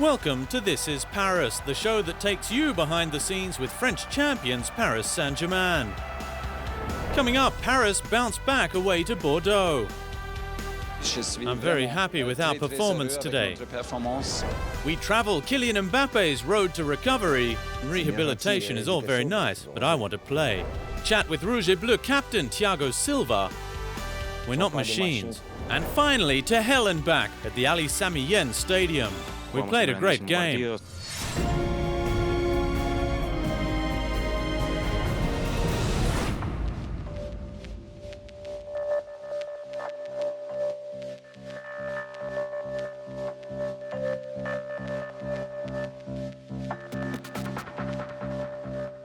Welcome to This is Paris, the show that takes you behind the scenes with French champions Paris Saint-Germain. Coming up, Paris bounced back away to Bordeaux. I'm very happy with our performance today. We travel Kylian Mbappe's road to recovery. Rehabilitation is all very nice, but I want to play. Chat with Rouge et Bleu captain Thiago Silva. We're not machines. And finally, to hell and back at the Ali Sami Yen Stadium. We played a great game.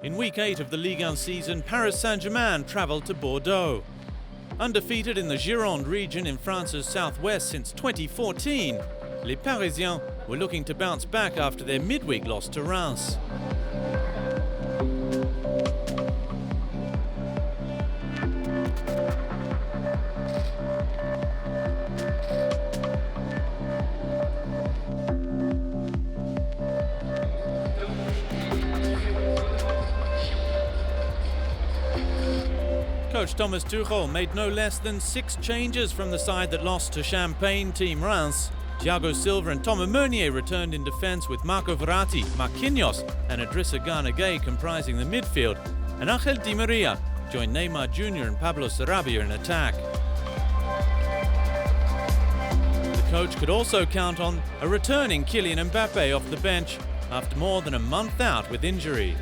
In week 8 of the Ligue 1 season, Paris Saint-Germain travelled to Bordeaux. Undefeated in the Gironde region in France's southwest since 2014, Les Parisiens were looking to bounce back after their midweek loss to Reims. Coach Thomas Tuchel made no less than 6 changes from the side that lost to Champagne team Reims. Thiago Silva and Thomas Meunier returned in defence with Marco Verratti, Marquinhos and Idrissa Gana Gueye comprising the midfield, and Angel Di Maria joined Neymar Jr. and Pablo Sarabia in attack. The coach could also count on a returning Kylian Mbappe off the bench after more than a month out with injury.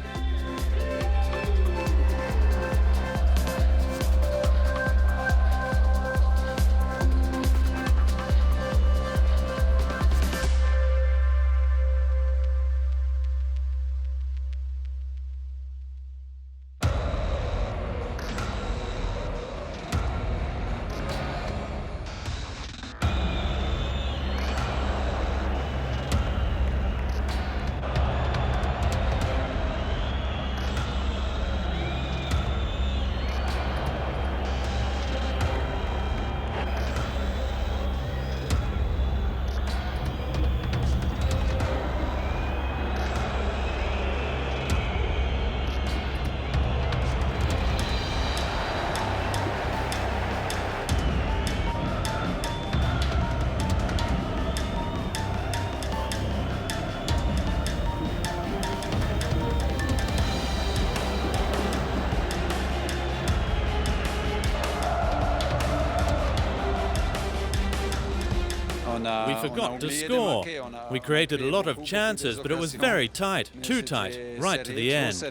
We forgot to score. We created a lot of chances, but it was very tight, too tight, right to the end.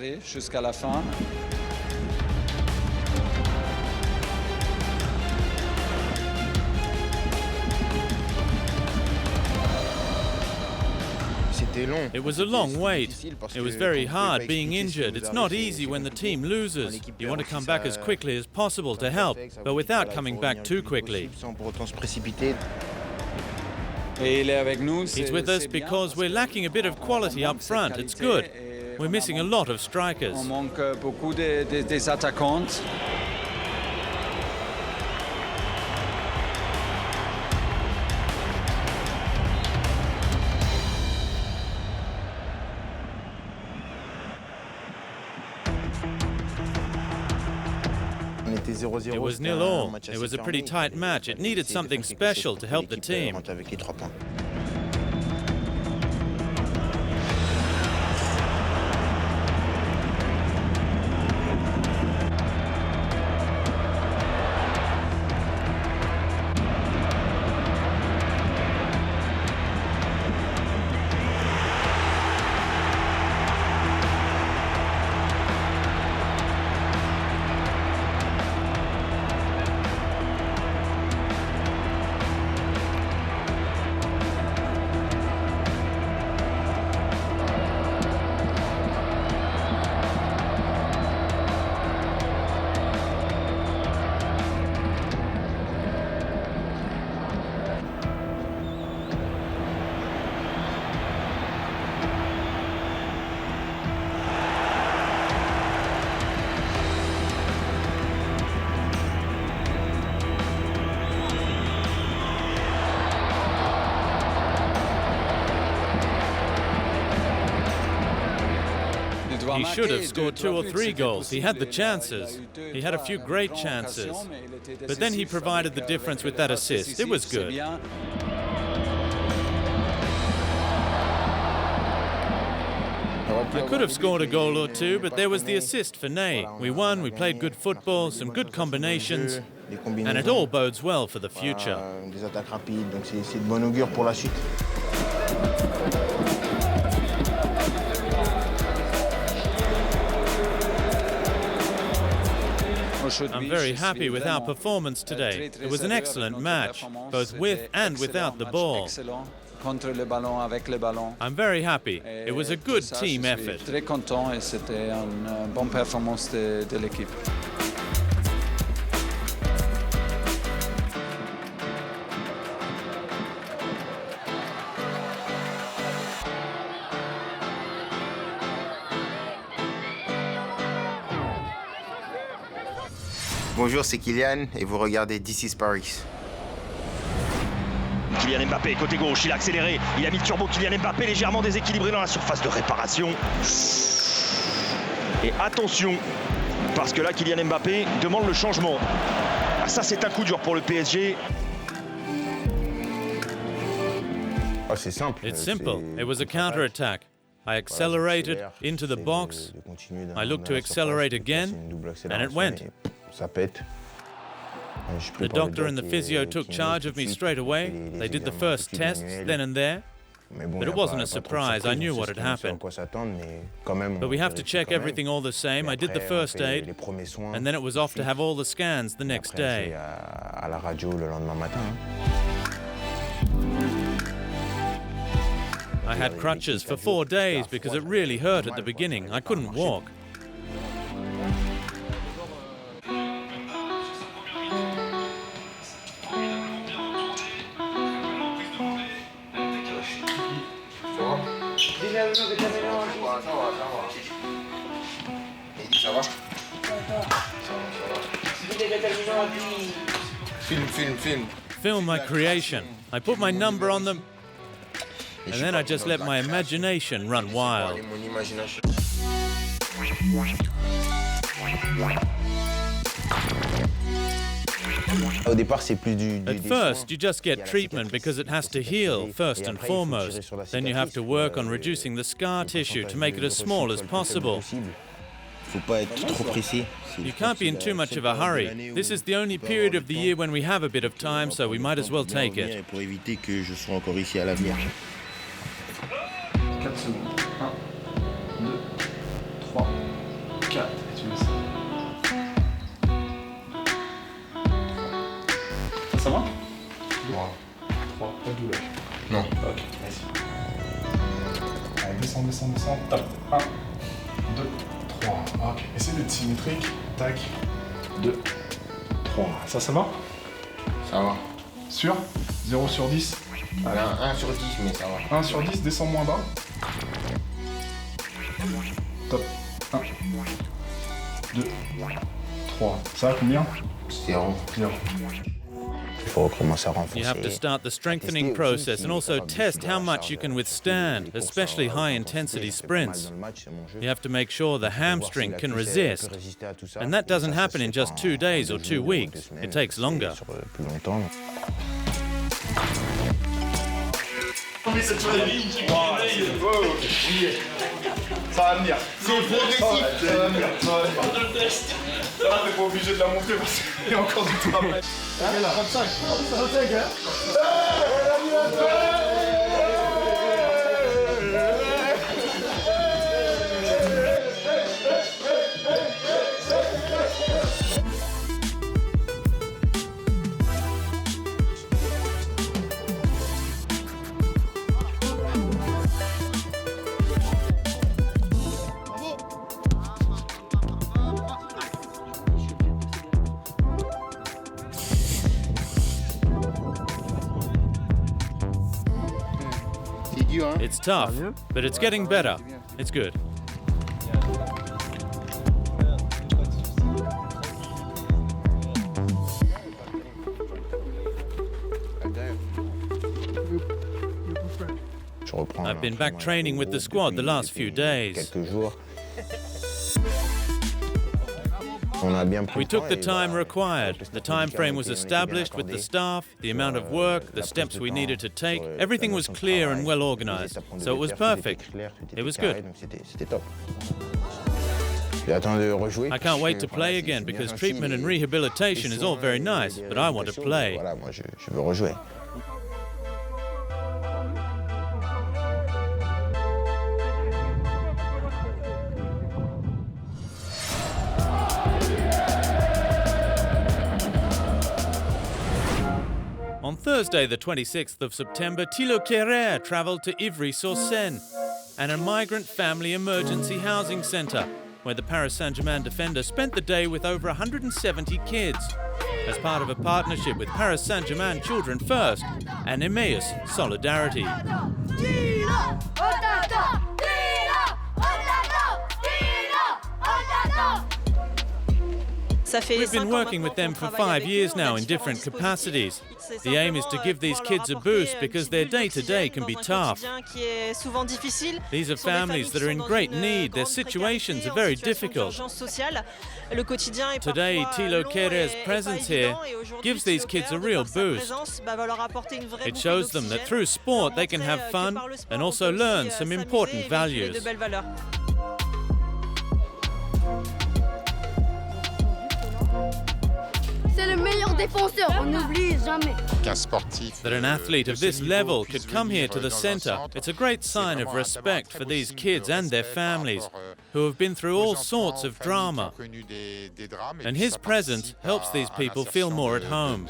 It was a long wait. It was very hard being injured. It's not easy when the team loses. You want to come back as quickly as possible to help, but without coming back too quickly. He's with us because we're lacking a bit of quality up front. It's good. We're missing a lot of strikers. It was 0-0. It was a pretty tight match. It needed something special to help the team. He should have scored 2 or 3 goals. He had the chances. He had a few great chances. But then he provided the difference with that assist. It was good. I could have scored a goal or 2, but there was the assist for Ney. We won, we played good football, some good combinations, and it all bodes well for the future. Des attaques rapides, donc c'est de bon augure pour la suite. I'm very happy with our performance today. It was an excellent match, both with and without the ball. I'm very happy. It was a good team effort. Très content et c'était une bonne performance de l'équipe. Bonjour, c'est Kylian et vous regardez This is Paris. Kylian Mbappé, côté gauche, il a accéléré, il a mis le turbo. Kylian Mbappé légèrement déséquilibré dans la surface de réparation. Et attention, parce que là, Kylian Mbappé demande le changement. Ah, ça, c'est un coup dur pour le PSG. Oh, c'est simple. It's simple. It was a counter-attack. I accelerated into the box. I looked to accelerate again, and it went. Ça pète. The doctor and the physio took charge of me straight away. They did the first tests then and there. But it wasn't a surprise. I knew what had happened. But we have to check everything all the same. I did the first aid, and then it was off to have all the scans the next day. I had crutches for 4 days because it really hurt at the beginning. I couldn't walk. Film my creation. I put my number on them, and then I just let my imagination run wild. At first, you just get treatment because it has to heal first and foremost. Then you have to work on reducing the scar tissue to make it as small as possible. You can't be in too much of a hurry. This is the only period of the year when we have a bit of time, so we might as well take it. 4 secondes. 1, 2, 3, 4. Et tu mets ça. Ça va? 3, pas de douleur. Non. Ok, vas-y. Allez, descends, top. 1, 2, 3. Ok, essaye d'être symétrique. Tac. 2, 3. Ça va? Ça va. Sûr? 0 sur 10. Allez, 1 sur 10, mais ça va. 1 sur 10, descends moins bas. Top. 1, 2, 3. Ça va combien? 0. Il faut recommencer à renforcer. You have to start the strengthening process and also test how much you can withstand, especially high-intensity sprints. You have to make sure the hamstring can resist. And that doesn't happen in just 2 days or 2 weeks. It takes longer. Ça va venir. C'est progressif. Ça va venir. Ça va, t'es pas obligé de la montrer parce qu'il y a encore du travail. Quel là 25. 25, It's tough, but it's getting better. It's good. I've been back training with the squad the last few days. Quelques jours. We took the time required. The time frame was established with the staff, the amount of work, the steps we needed to take. Everything was clear and well organized. So it was perfect. It was good. I can't wait to play again because treatment and rehabilitation is all very nice, but I want to play. On Thursday, the 26th of September, Thilo Kehrer travelled to Ivry-sur-Seine and a migrant family emergency housing centre, where the Paris Saint-Germain defender spent the day with over 170 kids, as part of a partnership with Paris Saint-Germain Children First and Emmaus Solidarity. We've been working with them for 5 years now in different capacities. The aim is to give these kids a boost because their day-to-day can be tough. These are families that are in great need. Their situations are very difficult. Today, Thilo Kehrer's presence here gives these kids a real boost. It shows them that through sport they can have fun and also learn some important values. That an athlete of this level could come here to the centre, it's a great sign of respect for these kids and their families, who have been through all sorts of drama. And his presence helps these people feel more at home.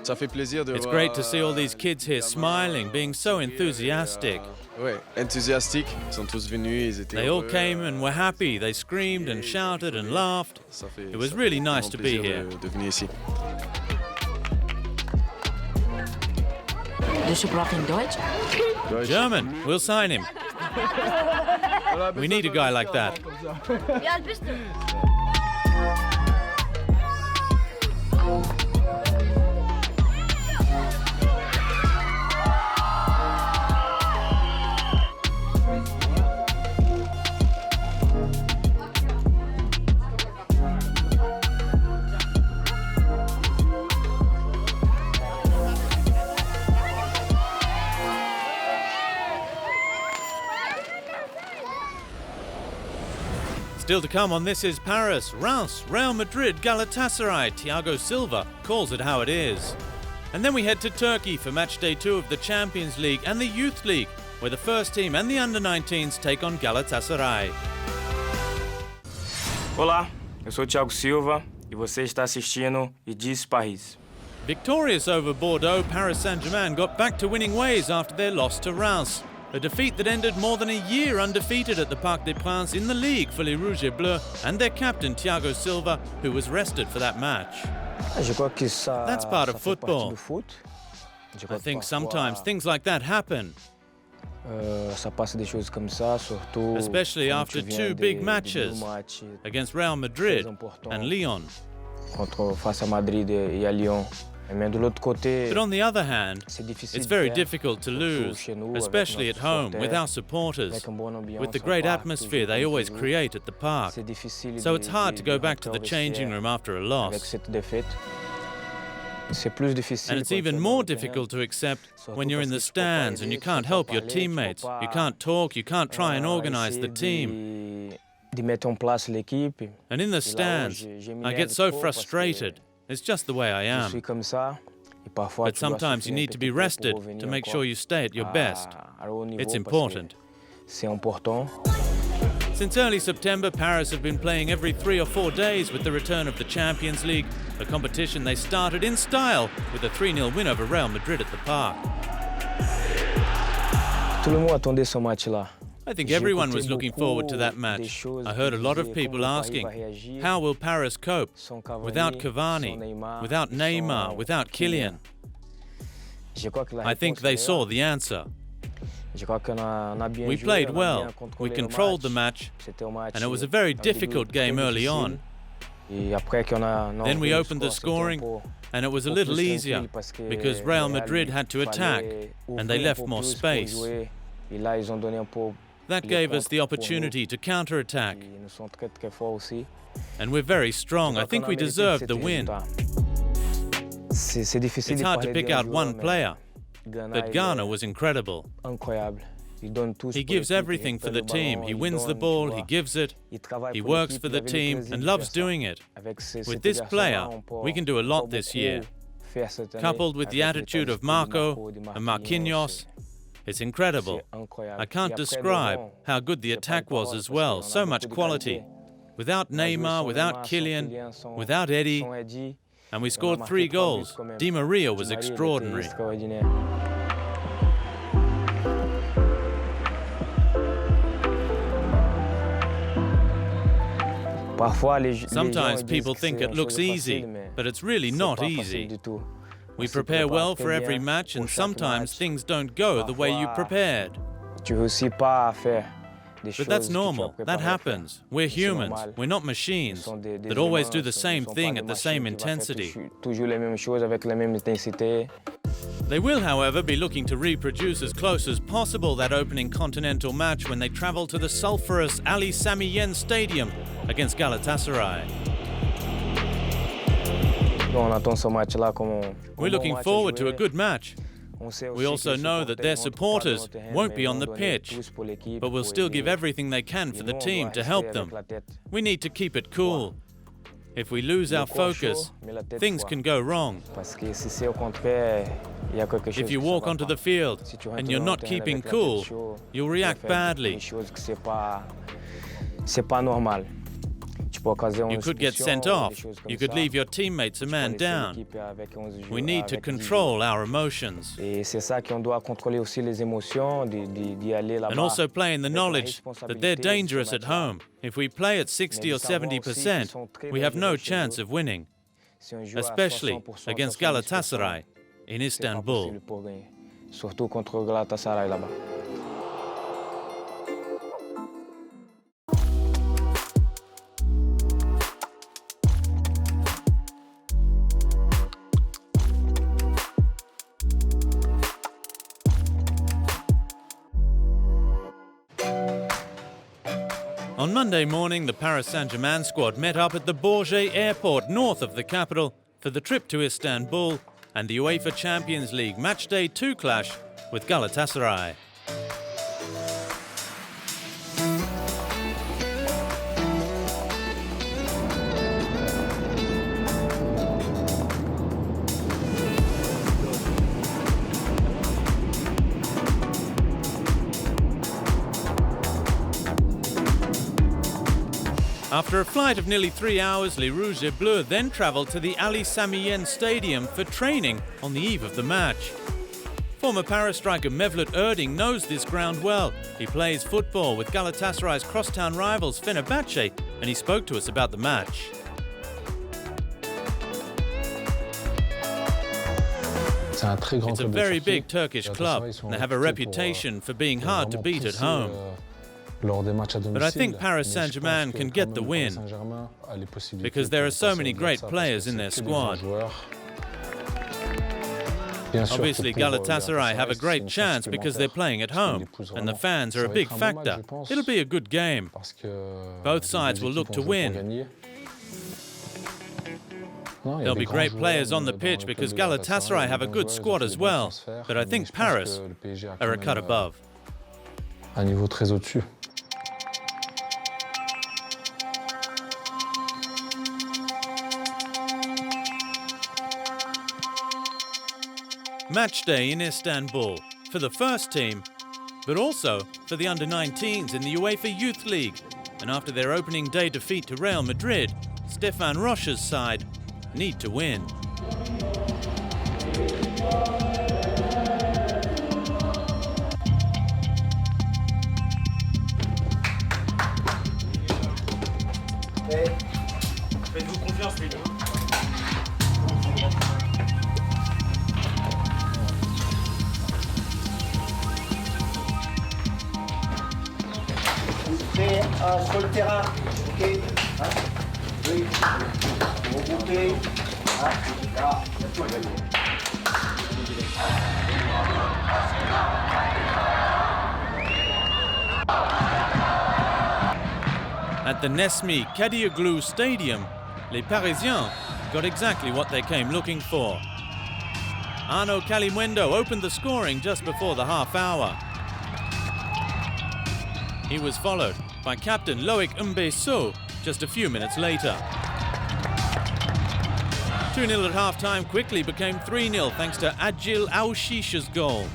It's great to see all these kids here smiling, being so enthusiastic. They all came and were happy. They screamed and shouted and laughed. It was really nice to be here. German. We'll sign him. We need a guy like that. Still to come on This Is Paris, Reims, Real Madrid, Galatasaray, Thiago Silva calls it how it is. And then we head to Turkey for match day 2 of the Champions League and the Youth League, where the first team and the under-19s take on Galatasaray. Olá, eu sou Thiago Silva e você está assistindo This Paris. Victorious over Bordeaux, Paris Saint-Germain got back to winning ways after their loss to Reims. A defeat that ended more than a year undefeated at the Parc des Princes in the league for Les Rouges et Bleus and their captain Thiago Silva, who was rested for that match. That's part of football. I think sometimes things like that happen. Especially after 2 big matches against Real Madrid and Lyon. But on the other hand, it's very difficult to lose, especially at home with our supporters, with the great atmosphere they always create at the park. So it's hard to go back to the changing room after a loss. And it's even more difficult to accept when you're in the stands and you can't help your teammates, you can't talk, you can't try and organize the team. And in the stands, I get so frustrated. It's just the way I am. But sometimes you need to be rested to make sure you stay at your best. It's important. Since early September, Paris have been playing every 3 or 4 days with the return of the Champions League, a competition they started in style with a 3-0 win over Real Madrid at the Park. I think everyone was looking forward to that match. I heard a lot of people asking, how will Paris cope without Cavani, without Neymar, without Kylian? I think they saw the answer. We played well, we controlled the match, and it was a very difficult game early on. Then we opened the scoring, and it was a little easier, because Real Madrid had to attack, and they left more space. That gave us the opportunity to counter-attack. And we're very strong. I think we deserved the win. It's hard to pick out one player, but Ghana was incredible. He gives everything for the team. He wins the ball, he gives it, he works for the team and loves doing it. With this player, we can do a lot this year. Coupled with the attitude of Marco and Marquinhos, it's incredible. I can't describe how good the attack was as well. So much quality. Without Neymar, without Kylian, without Eddie, and we scored 3 goals. Di Maria was extraordinary. Sometimes people think it looks easy, but it's really not easy. We prepare well for every match, and sometimes things don't go the way you prepared. But that's normal. That happens. We're humans. We're not machines that always do the same thing at the same intensity. They will, however, be looking to reproduce as close as possible that opening continental match when they travel to the sulphurous Ali Sami Yen Stadium against Galatasaray. We're looking forward to a good match. We also know that their supporters won't be on the pitch, but will still give everything they can for the team to help them. We need to keep it cool. If we lose our focus, things can go wrong. If you walk onto the field and you're not keeping cool, you'll react badly. You could get sent off. You could leave your teammates a man down. We need to control our emotions. And also play in the knowledge that they're dangerous at home. If we play at 60 or 70%, we have no chance of winning, especially against Galatasaray in Istanbul. On Monday morning, the Paris Saint-Germain squad met up at the Bourget airport north of the capital for the trip to Istanbul and the UEFA Champions League Matchday 2 clash with Galatasaray. After a flight of nearly 3 hours, Les Rouges et Bleus then travelled to the Ali Sami Yen Stadium for training on the eve of the match. Former Paris striker Mevlut Erding knows this ground well. He plays football with Galatasaray's crosstown rivals Fenerbahce, and he spoke to us about the match. It's a very big Turkish club, and they have a reputation for being hard to beat at home. But I think Paris Saint-Germain can get the win, because there are so many great players in their squad. Obviously, Galatasaray have a great chance because they're playing at home, and the fans are a big factor. It'll be a good game. Both sides will look to win. There'll be great players on the pitch because Galatasaray have a good squad as well, but I think Paris are a cut above. Match day in Istanbul for the first team, but also for the under-19s in the UEFA Youth League. And after their opening day defeat to Real Madrid, Stefan Roche's side need to win. Faites-vous confiance, les gars. Sur le terrain, ok, hein? Oui, vous regroupez, hein? Là, il y a tout. At the Nesmi Kadioglu Stadium, les Parisiens got exactly what they came looking for. Arnaud Kalimuendo opened the scoring just before the half hour. He was followed by captain Loic Mbesso just a few minutes later. 2-0 at half-time quickly became 3-0 thanks to Adjil Aouchish's goal.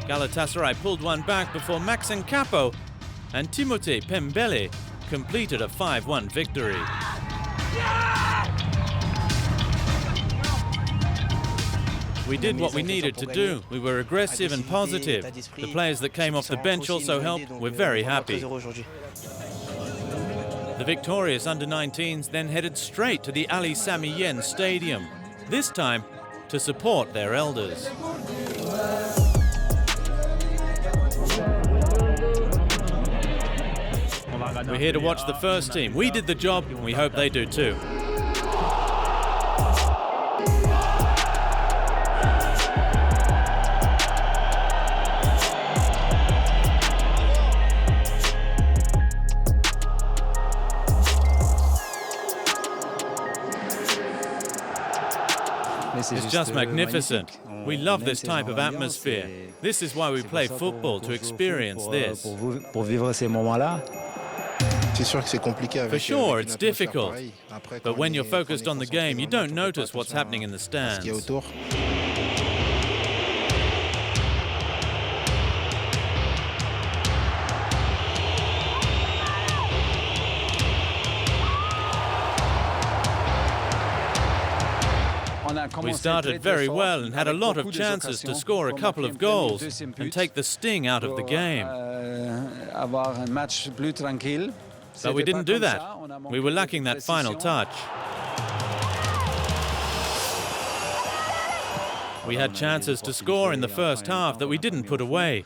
Galatasaray pulled one back before Maxen Capo and Timothée Pembele completed a 5-1 victory. We did what we needed to do. We were aggressive and positive. The players that came off the bench also helped. We're very happy. The victorious under-19s then headed straight to the Ali Sami Yen Stadium, this time to support their elders. We're here to watch the first team. We did the job, and we hope they do too. It's just magnificent. We love this type of atmosphere. This is why we play football, to experience this. For sure, it's difficult. But when you're focused on the game, you don't notice what's happening in the stands. We started very well and had a lot of chances to score a couple of goals and take the sting out of the game. But we didn't do that. We were lacking that final touch. We had chances to score in the first half that we didn't put away.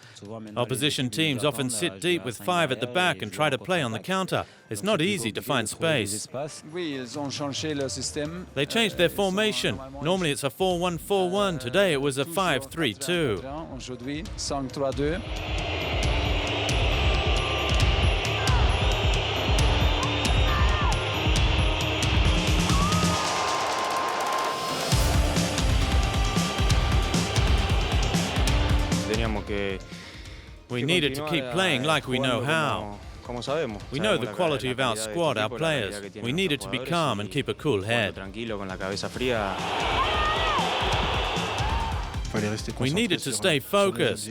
Opposition teams often sit deep with 5 at the back and try to play on the counter. It's not easy to find space. They changed their formation. Normally it's a 4-1-4-1. Today it was a 5-3-2. We needed to keep playing like we know how. We know the quality of our squad, our players. We needed to be calm and keep a cool head. We needed to stay focused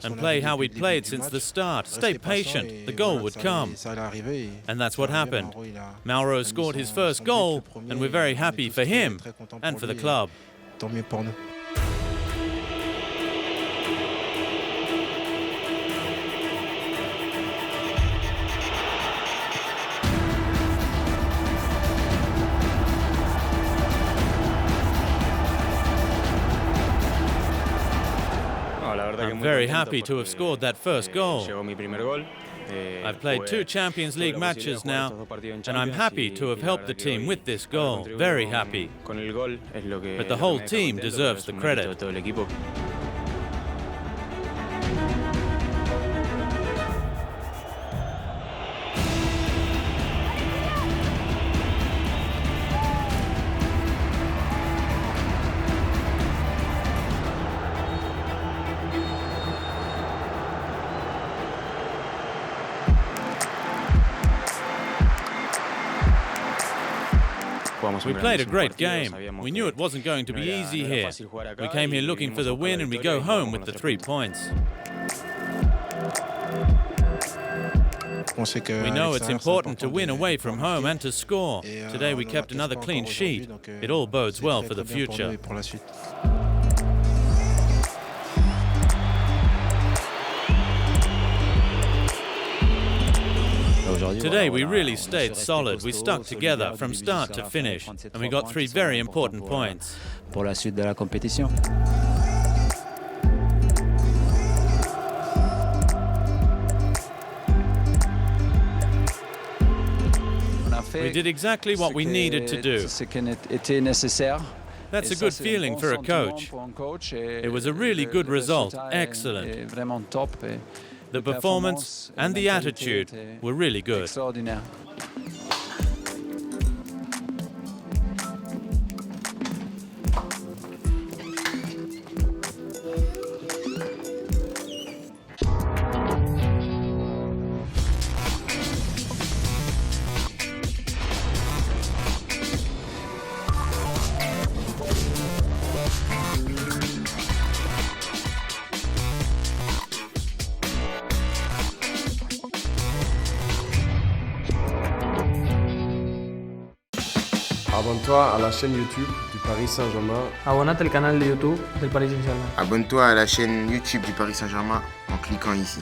and play how we played since the start. Stay patient, the goal would come. And that's what happened. Mauro scored his first goal, and we're very happy for him and for the club. I'm very happy to have scored that first goal. I've played 2 Champions League matches now, and I'm happy to have helped the team with this goal. Very happy. But the whole team deserves the credit. We played a great game. We knew it wasn't going to be easy here. We came here looking for the win and we go home with the 3 points. We know it's important to win away from home and to score. Today we kept another clean sheet. It all bodes well for the future. Today we really stayed solid. We stuck together from start to finish, and we got 3 very important points. Pour la suite de la compétition. We did exactly what we needed to do. That's a good feeling for a coach. It was a really good result. Excellent. The performance and the attitude were really good. Extraordinaire. Abonne-toi à la chaîne YouTube du Paris Saint-Germain. Abonate al canal de YouTube del Paris Saint-Germain. Abonne-toi à la chaîne YouTube du Paris Saint-Germain en cliquant ici.